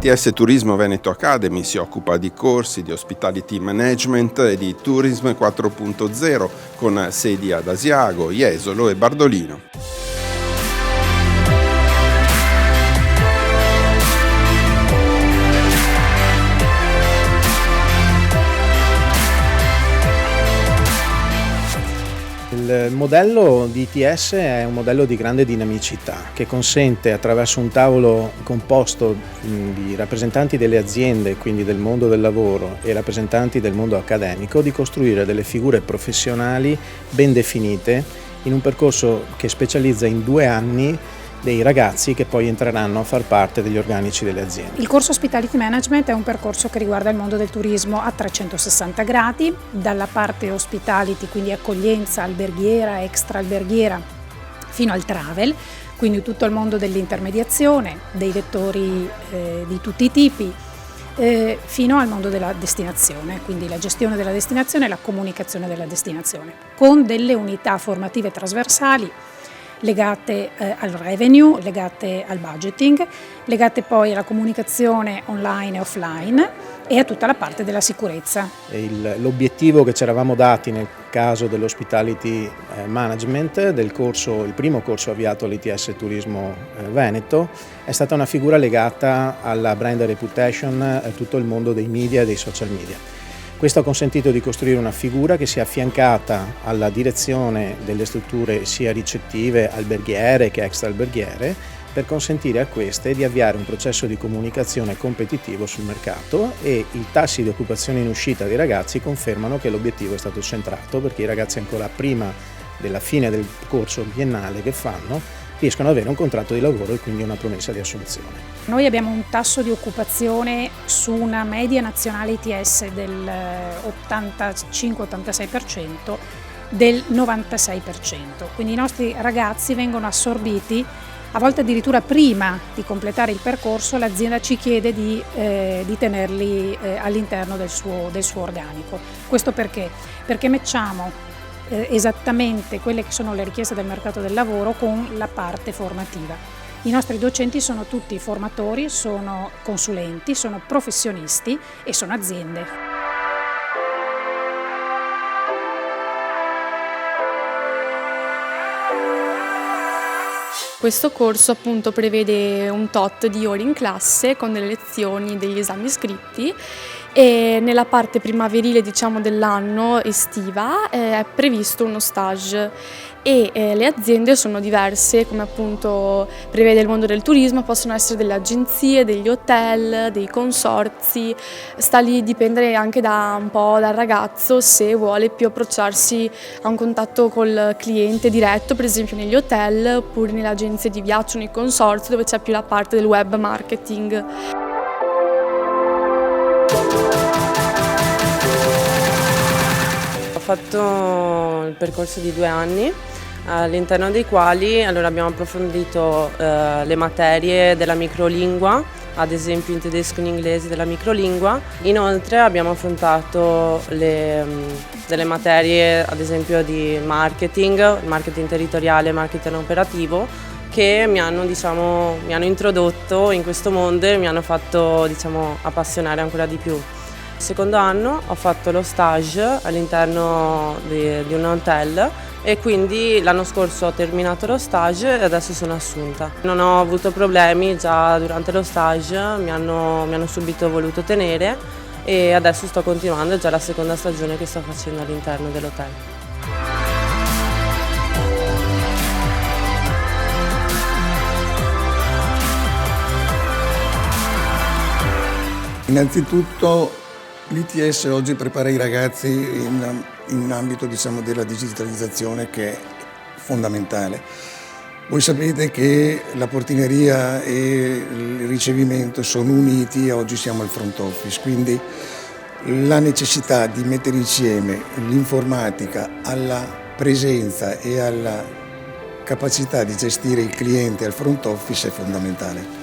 L'ITS Turismo Veneto Academy si occupa di corsi di hospitality management e di tourism 4.0 con sedi ad Asiago, Jesolo e Bardolino. Il modello di ITS è un modello di grande dinamicità che consente, attraverso un tavolo composto di rappresentanti delle aziende, quindi del mondo del lavoro, e rappresentanti del mondo accademico, di costruire delle figure professionali ben definite in un percorso che specializza in 2 anni dei ragazzi che poi entreranno a far parte degli organici delle aziende. Il corso Hospitality Management è un percorso che riguarda il mondo del turismo a 360 gradi, dalla parte hospitality, quindi accoglienza alberghiera, extra alberghiera, fino al travel, quindi tutto il mondo dell'intermediazione, dei vettori di tutti i tipi, fino al mondo della destinazione, quindi la gestione della destinazione e la comunicazione della destinazione, con delle unità formative trasversali legate al revenue, legate al budgeting, legate poi alla comunicazione online e offline e a tutta la parte della sicurezza. L'obiettivo che ci eravamo dati nel caso dell'hospitality management, il primo corso avviato all'ITS Turismo Veneto, è stata una figura legata alla brand reputation, a tutto il mondo dei media e dei social media. Questo ha consentito di costruire una figura che sia affiancata alla direzione delle strutture sia ricettive, alberghiere che extra alberghiere, per consentire a queste di avviare un processo di comunicazione competitivo sul mercato, e i tassi di occupazione in uscita dei ragazzi confermano che l'obiettivo è stato centrato, perché i ragazzi ancora prima della fine del corso biennale che fanno riescono ad avere un contratto di lavoro e quindi una promessa di assunzione. Noi abbiamo un tasso di occupazione su una media nazionale ITS del 85-86%, del 96%, quindi i nostri ragazzi vengono assorbiti, a volte addirittura prima di completare il percorso l'azienda ci chiede di tenerli all'interno del suo organico. Questo perché? Perché matchiamo esattamente quelle che sono le richieste del mercato del lavoro con la parte formativa. I nostri docenti sono tutti formatori, sono consulenti, sono professionisti e sono aziende. Questo corso appunto prevede un tot di ore in classe con delle lezioni, degli esami scritti, e nella parte primaverile dell'anno estiva è previsto uno stage e le aziende sono diverse, come appunto prevede il mondo del turismo, possono essere delle agenzie, degli hotel, dei consorzi, sta lì dipendere anche un po' dal ragazzo se vuole più approcciarsi a un contatto col cliente diretto, per esempio negli hotel, oppure nelle agenzie di viaggio, nei consorzi dove c'è più la parte del web marketing. Ho fatto il percorso di 2 anni, all'interno dei quali abbiamo approfondito le materie della microlingua, ad esempio in tedesco e in inglese della microlingua. Inoltre abbiamo affrontato delle materie ad esempio di marketing territoriale, marketing operativo, che mi hanno introdotto in questo mondo e mi hanno fatto appassionare ancora di più. Il secondo anno ho fatto lo stage all'interno di un hotel e quindi l'anno scorso ho terminato lo stage e adesso sono assunta. Non ho avuto problemi già durante lo stage, mi hanno subito voluto tenere e adesso sto continuando, è già la seconda stagione che sto facendo all'interno dell'hotel. Innanzitutto l'ITS oggi prepara i ragazzi in ambito della digitalizzazione, che è fondamentale. Voi sapete che la portineria e il ricevimento sono uniti e oggi siamo al front office, quindi la necessità di mettere insieme l'informatica alla presenza e alla capacità di gestire il cliente al front office è fondamentale.